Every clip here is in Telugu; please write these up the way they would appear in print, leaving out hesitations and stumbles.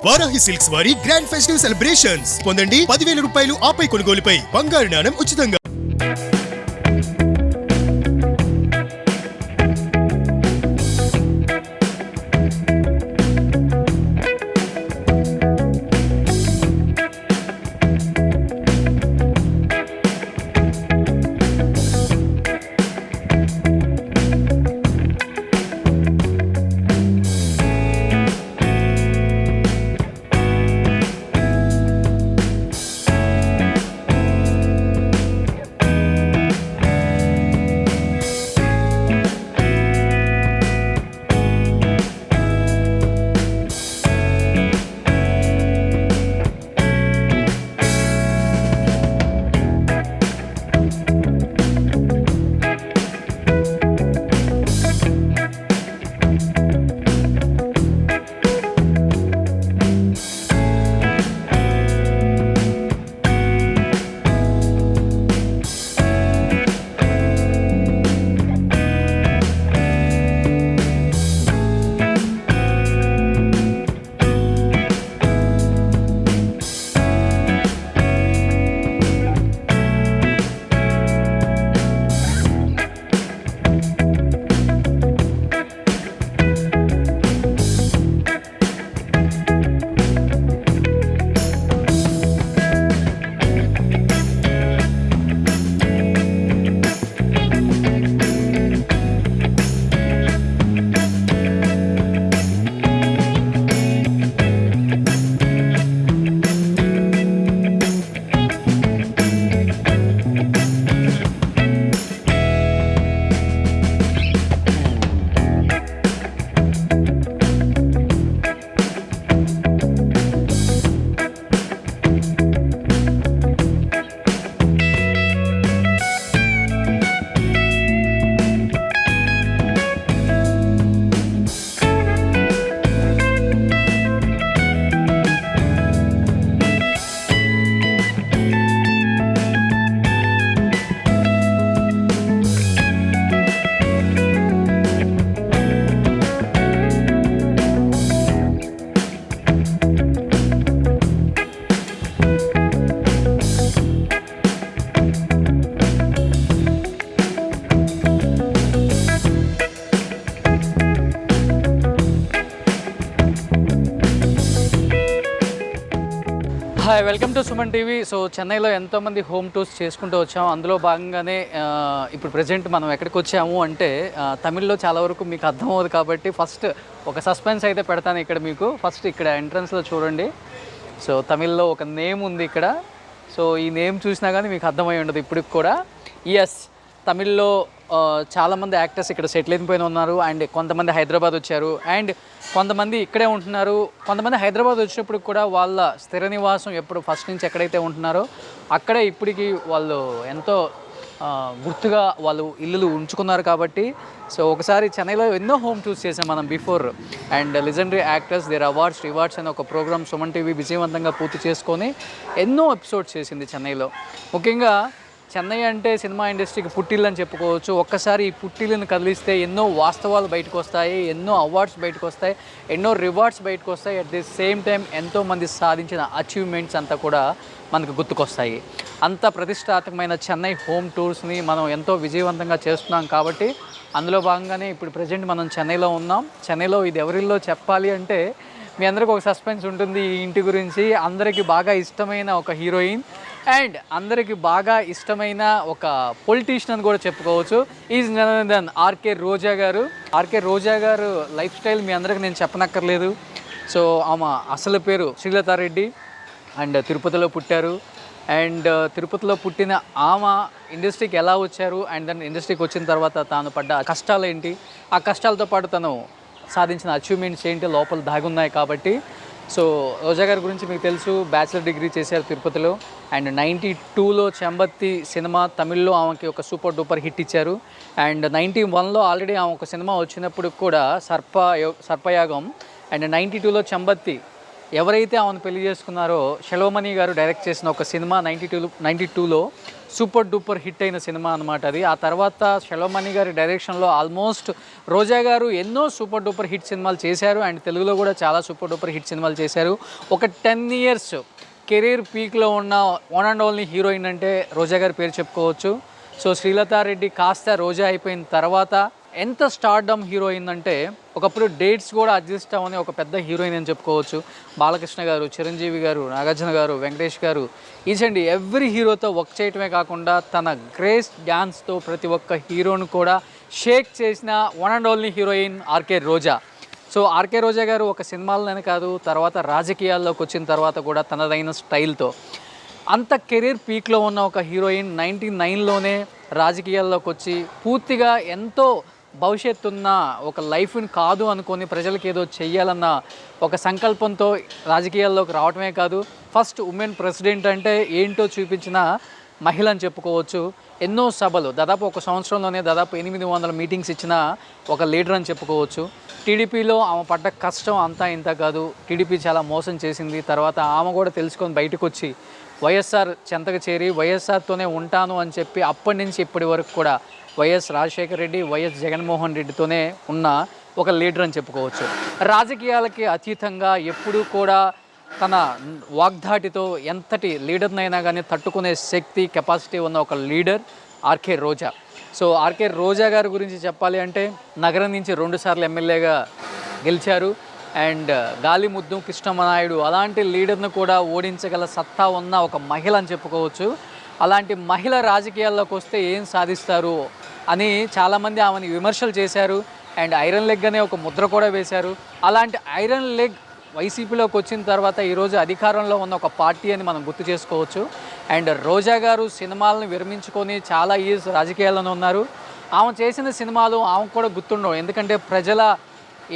వారాహి సిల్క్స్ వారి గ్రాండ్ ఫెస్టివ్ సెలబ్రేషన్స్ పొందండి 10,000 రూపాయలు ఆపై కొనుగోలుపై బంగారు నాణెం ఉచితంగా. Hi, welcome to Suman TV. So చెన్నైలో ఎంతోమంది హోమ్ టూర్స్ చేసుకుంటూ వచ్చాము. అందులో భాగంగానే ఇప్పుడు ప్రజెంట్ మనం ఎక్కడికి వచ్చాము అంటే తమిళ్లో చాలా వరకు మీకు అర్థమవుతుంది కాబట్టి ఫస్ట్ ఒక సస్పెన్స్ అయితే పెడతాను ఇక్కడ మీకు. ఫస్ట్ ఇక్కడ ఎంట్రన్స్లో చూడండి. సో తమిళ్లో ఒక నేమ్ ఉంది ఇక్కడ. సో ఈ నేమ్ చూసినా కానీ మీకు అర్థమై ఉండదు ఇప్పటికి కూడా. ఎస్, తమిళ్లో చాలామంది యాక్టర్స్ ఇక్కడ సెటిల్ అయిపోయిన ఉన్నారు. అండ్ కొంతమంది హైదరాబాద్ వచ్చారు, అండ్ కొంతమంది ఇక్కడే ఉంటున్నారు. కొంతమంది హైదరాబాద్ వచ్చినప్పుడు కూడా వాళ్ళ స్థిర నివాసం ఎప్పుడు ఫస్ట్ నుంచి ఎక్కడైతే ఉంటున్నారో అక్కడే ఇప్పటికీ వాళ్ళు ఎంతో గుర్తుగా వాళ్ళు ఇల్లులు ఉంచుకున్నారు కాబట్టి. సో ఒకసారి చెన్నైలో ఎన్నో హోమ్ టూర్స్ చేసాం మనం before. And legendary actors their awards rewards అనే ఒక ప్రోగ్రామ్ సుమన్ టీవీ విజయవంతంగా పూర్తి చేసుకొని ఎన్నో ఎపిసోడ్స్ చేసింది చెన్నైలో. ముఖ్యంగా చెన్నై అంటే సినిమా ఇండస్ట్రీకి పుట్టిల్లు అని చెప్పుకోవచ్చు. ఒక్కసారి ఈ పుట్టిల్లుని కదిలిస్తే ఎన్నో వాస్తవాలు బయటకు వస్తాయి, ఎన్నో అవార్డ్స్ బయటకు వస్తాయి, ఎన్నో రివార్డ్స్ బయటకు వస్తాయి. అట్ ది సేమ్ టైం ఎంతోమంది సాధించిన అచీవ్మెంట్స్ అంతా కూడా మనకు గుర్తుకొస్తాయి. అంత ప్రతిష్టాత్మకమైన చెన్నై హోమ్ టూర్స్ని మనం ఎంతో విజయవంతంగా చేస్తున్నాం కాబట్టి అందులో భాగంగానే ఇప్పుడు ప్రజెంట్ మనం చెన్నైలో ఉన్నాం. చెన్నైలో ఇది ఎవరిల్లో చెప్పాలి అంటే మీ అందరికీ ఒక సస్పెన్స్ ఉంటుంది ఈ ఇంటి గురించి. అందరికీ బాగా ఇష్టమైన ఒక హీరోయిన్ అండ్ అందరికీ బాగా ఇష్టమైన ఒక పొలిటీషియన్ అని కూడా చెప్పుకోవచ్చు. Is none then RK Roja గారు. ఆర్కే రోజా గారు లైఫ్ స్టైల్ మీ అందరికీ నేను చెప్పనక్కర్లేదు. సో ఆమె అసలు పేరు శ్రీలతారెడ్డి అండ్ తిరుపతిలో పుట్టారు. అండ్ తిరుపతిలో పుట్టిన ఆమె ఇండస్ట్రీకి ఎలా వచ్చారు అండ్ దాని ఇండస్ట్రీకి వచ్చిన తర్వాత తాను పడ్డ కష్టాలు ఏంటి, ఆ కష్టాలతో పాటు తను సాధించిన అచీవ్మెంట్స్ ఏంటి లోపల దాగున్నాయి కాబట్టి. సో రోజా గారి గురించి మీకు తెలుసు, బ్యాచిలర్ డిగ్రీ చేశారు తిరుపతిలో. అండ్ 92లో చెంబత్తి సినిమా తమిళ్లో ఆమెకి ఒక సూపర్ డూపర్ హిట్ ఇచ్చారు. అండ్ 91లో ఆల్రెడీ ఆమె ఒక సినిమా వచ్చినప్పుడు కూడా సర్పయాగం. అండ్ 92లో చెంబత్తి ఎవరైతే ఆమెను పెళ్లి చేసుకున్నారో శెలవమణి గారు డైరెక్ట్ చేసిన ఒక సినిమా 92లో సూపర్ డూపర్ హిట్ అయిన సినిమా అనమాట అది. ఆ తర్వాత శెలవమణి గారి డైరెక్షన్లో ఆల్మోస్ట్ రోజా గారు ఎన్నో సూపర్ డూపర్ హిట్ సినిమాలు చేశారు అండ్ తెలుగులో కూడా చాలా సూపర్ డూపర్ హిట్ సినిమాలు చేశారు. ఒక 10 years కెరీర్ పీక్లో ఉన్న వన్ అండ్ ఓన్లీ హీరోయిన్ అంటే రోజా గారి పేరు చెప్పుకోవచ్చు. సో శ్రీలతారెడ్డి కాస్త రోజా అయిపోయిన తర్వాత ఎంత స్టార్డమ్ హీరోయిన్ అంటే ఒకప్పుడు డేట్స్ కూడా అడ్జస్ట్ అవ్వని ఒక పెద్ద హీరోయిన్ అని చెప్పుకోవచ్చు. బాలకృష్ణ గారు, చిరంజీవి గారు, నాగార్జున గారు, వెంకటేష్ గారు, ఈచ్ అండ్ ఎవ్రీ హీరోతో వర్క్ చేయటమే కాకుండా తన గ్రేస్ డ్యాన్స్తో ప్రతి ఒక్క హీరోను కూడా షేక్ చేసిన one and only heroine RK Roja. So RK Roja గారు ఒక సినిమాలనే కాదు, తర్వాత రాజకీయాల్లోకి వచ్చిన తర్వాత కూడా తనదైన స్టైల్తో అంత కెరీర్ పీక్లో ఉన్న ఒక హీరోయిన్ 99లోనే రాజకీయాల్లోకి వచ్చి పూర్తిగా ఎంతో భవిష్యత్తు ఉన్న ఒక లైఫ్ని కాదు అనుకొని ప్రజలకు ఏదో చెయ్యాలన్న ఒక సంకల్పంతో రాజకీయాల్లోకి రావటమే కాదు, ఫస్ట్ ఉమెన్ ప్రెసిడెంట్ అంటే ఏంటో చూపించిన మహిళ అని చెప్పుకోవచ్చు. ఎన్నో సభలు దాదాపు ఒక సంవత్సరంలోనే దాదాపు 800 మీటింగ్స్ ఇచ్చిన ఒక లీడర్ అని చెప్పుకోవచ్చు. టీడీపీలో ఆమె పడ్డ కష్టం అంతా ఇంత కాదు, టీడీపీ చాలా మోసం చేసింది. తర్వాత ఆమె కూడా తెలుసుకొని బయటకు వచ్చి వైఎస్ఆర్ చెంతకు చేరి వైఎస్ఆర్తోనే ఉంటాను అని చెప్పి అప్పటి నుంచి ఇప్పటి వరకు కూడా వైఎస్ రాజశేఖర రెడ్డి, వైఎస్ జగన్మోహన్ రెడ్డితోనే ఉన్న ఒక లీడర్ అని చెప్పుకోవచ్చు. రాజకీయాలకి అతీతంగా ఎప్పుడూ కూడా తన వాగ్దాటితో ఎంతటి లీడర్నైనా కానీ తట్టుకునే శక్తి, కెపాసిటీ ఉన్న ఒక leader RK Roja. So RK రోజా గారి గురించి చెప్పాలి అంటే నగరం నుంచి 2 సార్లు ఎమ్మెల్యేగా గెలిచారు అండ్ గాలిముద్దు కృష్ణమనాయుడు అలాంటి లీడర్ను కూడా ఓడించగల సత్తా ఉన్న ఒక మహిళ అని చెప్పుకోవచ్చు. అలాంటి మహిళ రాజకీయాల్లోకి వస్తే ఏం సాధిస్తారు అని చాలామంది ఆమెని విమర్శలు చేశారు అండ్ ఐరన్ లెగ్ అనే ఒక ముద్ర కూడా వేశారు. అలాంటి ఐరన్ లెగ్ వైసీపీలోకి వచ్చిన తర్వాత ఈరోజు అధికారంలో ఉన్న ఒక పార్టీ అని మనం గుర్తు చేసుకోవచ్చు. అండ్ రోజా గారు సినిమాలను విరమించుకొని చాలా ఇయర్స్ రాజకీయాల్లోనే ఉన్నారు. ఆమె చేసిన సినిమాలు ఆమెకు కూడా గుర్తుండవు, ఎందుకంటే ప్రజల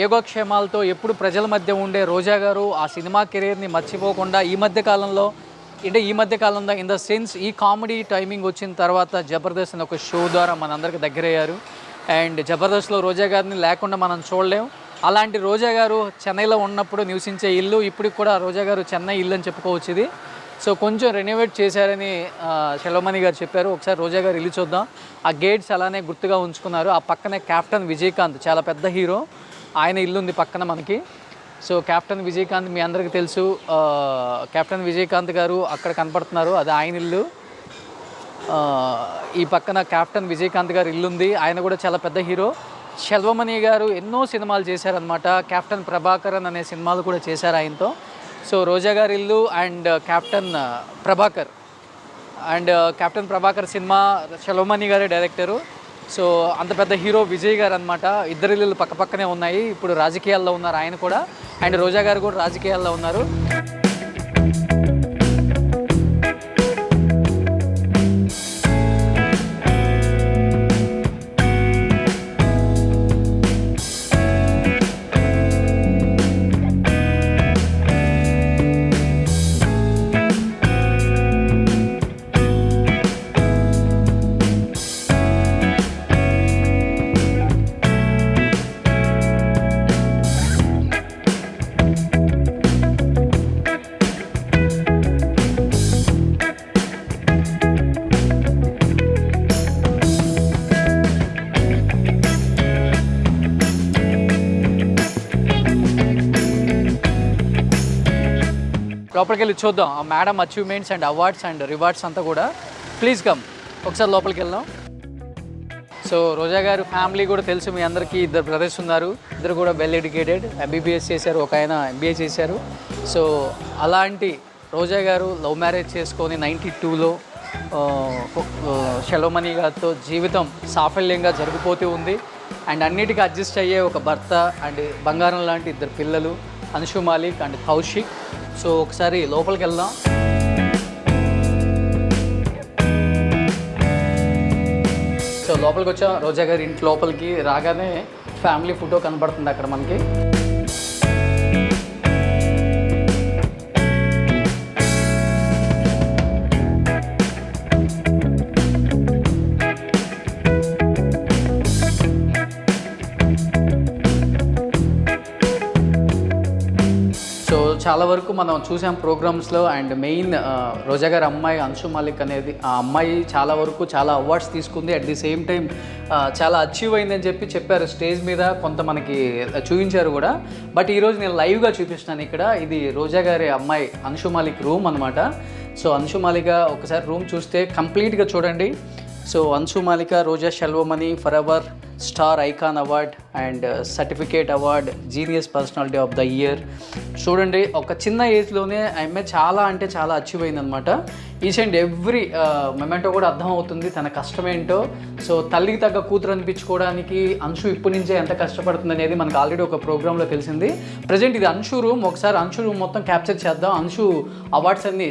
యోగక్షేమాలతో ఎప్పుడు ప్రజల మధ్య ఉండే రోజా గారు ఆ సినిమా కెరీర్ని మర్చిపోకుండా ఈ మధ్య కాలంలో ఇన్ ద సెన్స్ ఈ కామెడీ టైమింగ్ వచ్చిన తర్వాత జబర్దస్త్ అనే ఒక షో ద్వారా మనందరికి దగ్గరయ్యారు. అండ్ జబర్దస్త్లో రోజా గారిని లేకుండా మనం చూడలేం. అలాంటి రోజా గారు చెన్నైలో ఉన్నప్పుడు నివసించే ఇల్లు ఇప్పటికి కూడా రోజా గారు చెన్నై ఇల్లు అని చెప్పుకోవచ్చు ఇది. సో కొంచెం రెనోవేట్ చేశారని శెలవమణి గారు చెప్పారు. ఒకసారి రోజా గారు ఇల్లు చూద్దాం. ఆ గేట్స్ అలానే గుర్తుగా ఉంచుకున్నారు. ఆ పక్కనే కెప్టెన్ విజయకాంత్ చాలా పెద్ద హీరో, ఆయన ఇల్లు ఉంది పక్కన మనకి. సో కెప్టెన్ విజయకాంత్ మీ అందరికీ తెలుసు, కెప్టెన్ విజయకాంత్ గారు అక్కడ కనపడుతున్నారు, అది ఆయన ఇల్లు. ఈ పక్కన కెప్టెన్ విజయకాంత్ గారు ఇల్లు ఉంది, ఆయన కూడా చాలా పెద్ద హీరో. శెలవమణి గారు ఎన్నో సినిమాలు చేశారనమాట. కెప్టెన్ ప్రభాకరన్ అనే సినిమాలు కూడా చేశారు ఆయనతో. సో రోజా గారి ఇల్లు అండ్ కెప్టెన్ ప్రభాకర్ సినిమా శెలవమణి గారి డైరెక్టరు. సో అంత పెద్ద హీరో విజయ్ గారు అనమాట. ఇద్దరు ఇల్లు పక్క పక్కనే ఉన్నాయి. ఇప్పుడు రాజకీయాల్లో ఉన్నారు ఆయన కూడా, అండ్ రోజా గారు కూడా రాజకీయాల్లో ఉన్నారు. లోపలికి వెళ్ళి చూద్దాం ఆ madam achievements and awards and rewards అంతా కూడా. ప్లీజ్ కమ్, ఒకసారి లోపలికి వెళ్దాం. సో రోజా గారు ఫ్యామిలీ కూడా తెలుసు మీ అందరికీ, 2 బ్రదర్స్ ఉన్నారు, ఇద్దరు కూడా వెల్ ఎడ్యుకేటెడ్, ఎంబీబీఎస్ చేశారు, ఒక ఆయన ఎంబీఏ చేశారు. సో అలాంటి రోజా గారు లవ్ మ్యారేజ్ చేసుకొని 92లో శెలవమణి గారితో జీవితం సాఫల్యంగా జరిగిపోతూ ఉంది. అండ్ అన్నిటికీ అడ్జస్ట్ అయ్యే ఒక భర్త అండ్ బంగారం లాంటి 2 పిల్లలు, అన్షు మాలిక్ అండ్ కౌశిక్. సో ఒకసారి లోపలికి వెళ్దాం. సో లోపలికి వచ్చాం. రోజా గారి ఇంటి లోపలికి రాగానే ఫ్యామిలీ ఫోటో కనబడుతుంది అక్కడ మనకి. చాలా వరకు మనం చూసాం ప్రోగ్రామ్స్లో. అండ్ మెయిన్ రోజా గారి అమ్మాయి అంశు మాలిక్ అనేది ఆ అమ్మాయి చాలా వరకు చాలా అవార్డ్స్ తీసుకుంది. అట్ ది సేమ్ టైం చాలా అచీవ్ అయిందని చెప్పారు స్టేజ్ మీద, కొంత మనకి చూపించారు కూడా. బట్ ఈరోజు నేను లైవ్గా చూపిస్తున్నాను ఇక్కడ. ఇది రోజా గారి అమ్మాయి అంశు మాలిక్ రూమ్ అనమాట. సో అంశు మాలిక ఒకసారి రూమ్ చూస్తే కంప్లీట్గా చూడండి. So Anshu Malik Roja Selvamani forever star icon award and certificate award, genius personality of the year. చూడండి, ఒక చిన్న ఏజ్లోనే ఆమె చాలా అంటే చాలా అచీవ్ అయిందనమాట. ఈచ్ అండ్ ఎవ్రీ మొమెంటో కూడా అర్థమవుతుంది తన కష్టమేంటో. సో తల్లికి తగ్గ కూతురు అనిపించుకోవడానికి అంశు ఇప్పటి నుంచే ఎంత కష్టపడుతుంది అనేది మనకు ఆల్రెడీ ఒక ప్రోగ్రాంలో తెలిసింది. ప్రజెంట్ ఇది అంశు రూమ్. ఒకసారి అంశు రూమ్ మొత్తం క్యాప్చర్ చేద్దాం. అంశు అవార్డ్స్ అన్ని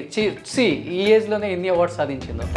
ఈ ఏజ్లోనే ఎన్ని అవార్డ్స్ సాధించిందో.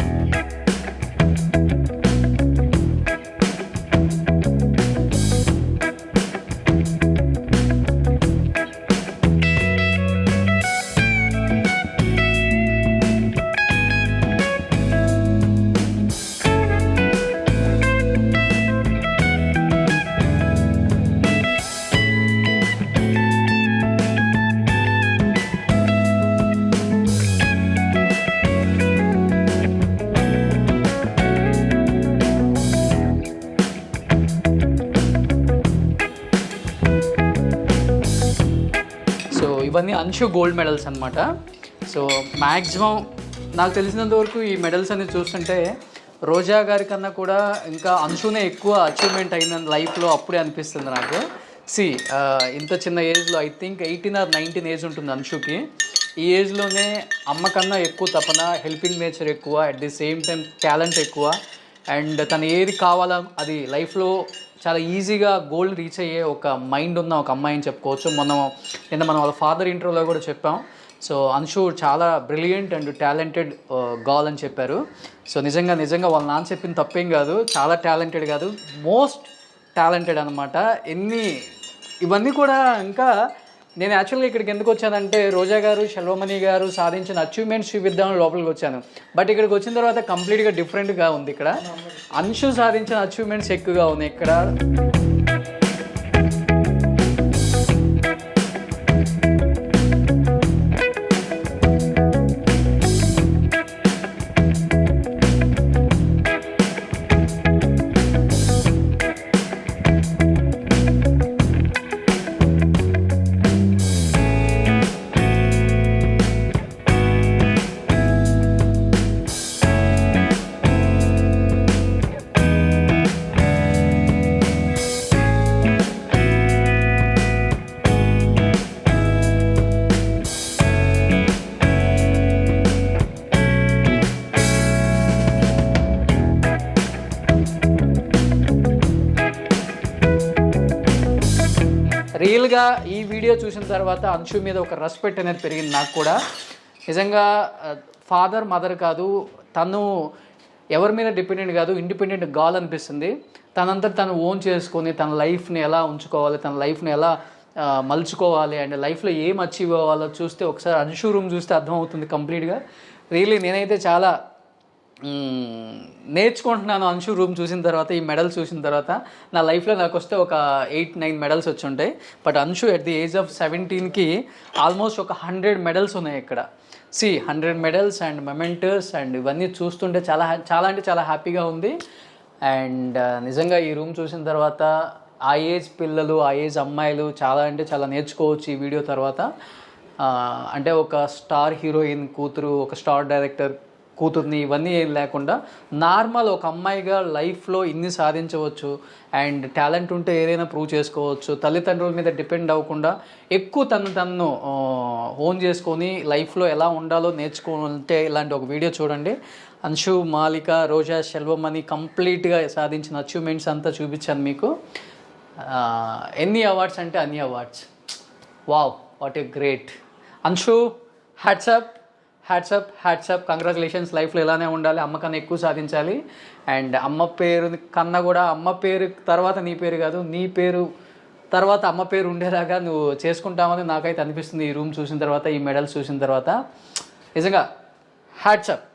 ఇవన్నీ అంశు గోల్డ్ మెడల్స్ అనమాట. సో మ్యాక్సిమం నాకు తెలిసినంత వరకు ఈ మెడల్స్ అనేది చూస్తుంటే రోజా గారి కన్నా కూడా ఇంకా అంశునే ఎక్కువ అచీవ్మెంట్ అయిందని లైఫ్లో అప్పుడే అనిపిస్తుంది నాకు. ఇంత చిన్న ఏజ్లో ఐ థింక్ 18 or 19 ఏజ్ ఉంటుంది అంశుకి. ఈ ఏజ్లోనే అమ్మ కన్నా ఎక్కువ తపన, హెల్పింగ్ నేచర్ ఎక్కువ, at the same time talent ఎక్కువ. అండ్ తను ఏది కావాలా అది లైఫ్లో చాలా ఈజీగా గోల్ రీచ్ అయ్యే ఒక మైండ్ ఉన్న ఒక అమ్మాయి అని చెప్పుకోవచ్చు. నిన్న మనం వాళ్ళ ఫాదర్ ఇంటర్వ్యూలో కూడా చెప్పాం. సో అంశు చాలా బ్రిలియంట్ అండ్ టాలెంటెడ్ గర్ల్ అని చెప్పారు. సో నిజంగా వాళ్ళ నాన్న చెప్పింది తప్పేం కాదు. చాలా టాలెంటెడ్ కాదు, మోస్ట్ టాలెంటెడ్ అనమాట. ఇవన్నీ కూడా ఇంకా నేను యాక్చువల్గా ఇక్కడికి ఎందుకు వచ్చానంటే రోజా గారు, సెల్వమణి గారు సాధించిన అచీవ్మెంట్స్ చూపిద్దామని లోపలికి వచ్చాను. బట్ ఇక్కడికి వచ్చిన తర్వాత కంప్లీట్గా డిఫరెంట్గా ఉంది. ఇక్కడ అంశు సాధించిన అచీవ్మెంట్స్ ఎక్కువగా ఉన్నాయి ఇక్కడ. రియల్గా ఈ వీడియో చూసిన తర్వాత అంశు మీద ఒక రెస్పెక్ట్ అనేది పెరిగింది నాకు కూడా. నిజంగా ఫాదర్ మదర్ కాదు, తను ఎవరి మీద డిపెండెంట్ కాదు, ఇండిపెండెంట్ గర్ల్ అనిపిస్తుంది. తనంతా తను ఓన్ చేసుకొని తన లైఫ్ని ఎలా ఉంచుకోవాలి, తన లైఫ్ని ఎలా మలుచుకోవాలి అండ్ లైఫ్లో ఏం అచీవ్ అవ్వాలో చూస్తే ఒకసారి అంశు రూమ్ చూస్తే అర్థమవుతుంది కంప్లీట్గా. రియల్లీ నేనైతే చాలా నేర్చుకుంటున్నాను అంశు రూమ్ చూసిన తర్వాత, ఈ మెడల్స్ చూసిన తర్వాత. నా లైఫ్లో నాకు వస్తే ఒక 8-9 మెడల్స్ వచ్చి ఉంటాయి. But Anshu at the age of 17కి ఆల్మోస్ట్ ఒక 100 మెడల్స్ ఉన్నాయి ఇక్కడ. 100 మెడల్స్ అండ్ మెమెంటర్స్ అండ్ ఇవన్నీ చూస్తుంటే చాలా అంటే చాలా హ్యాపీగా ఉంది. అండ్ నిజంగా ఈ రూమ్ చూసిన తర్వాత ఆ ఏజ్ పిల్లలు, ఆ ఏజ్ అమ్మాయిలు చాలా అంటే చాలా నేర్చుకోవచ్చు ఈ వీడియో తర్వాత. అంటే ఒక స్టార్ హీరోయిన్ కూతురు, ఒక స్టార్ డైరెక్టర్ కూతుర్ని, ఇవన్నీ ఏం లేకుండా నార్మల్ ఒక అమ్మాయిగా లైఫ్లో ఇన్ని సాధించవచ్చు. అండ్ టాలెంట్ ఉంటే ఏదైనా ప్రూవ్ చేసుకోవచ్చు. తల్లిదండ్రుల మీద డిపెండ్ అవ్వకుండా ఎక్కువ తను ఓన్ చేసుకొని లైఫ్లో ఎలా ఉండాలో నేర్చుకుంటే ఇలాంటి ఒక వీడియో చూడండి. అంశు మాలిక, రోజా సెల్వమణి కంప్లీట్గా సాధించిన అచీవ్మెంట్స్ అంతా చూపించాను మీకు. ఎన్ని అవార్డ్స్ అంటే అన్ని awards. Wow, what a great. Anshu, hats off, congratulations. లైఫ్లో ఇలానే ఉండాలి, అమ్మ కన్నా ఎక్కువ సాధించాలి. అండ్ అమ్మ పేరు కన్నా కూడా అమ్మ పేరు తర్వాత నీ పేరు కాదు, నీ పేరు తర్వాత అమ్మ పేరు ఉండేలాగా నువ్వు చేసుకుంటామని నాకైతే అనిపిస్తుంది ఈ రూమ్ చూసిన తర్వాత, ఈ మెడల్స్ చూసిన తర్వాత. నిజంగా హ్యాట్సప్.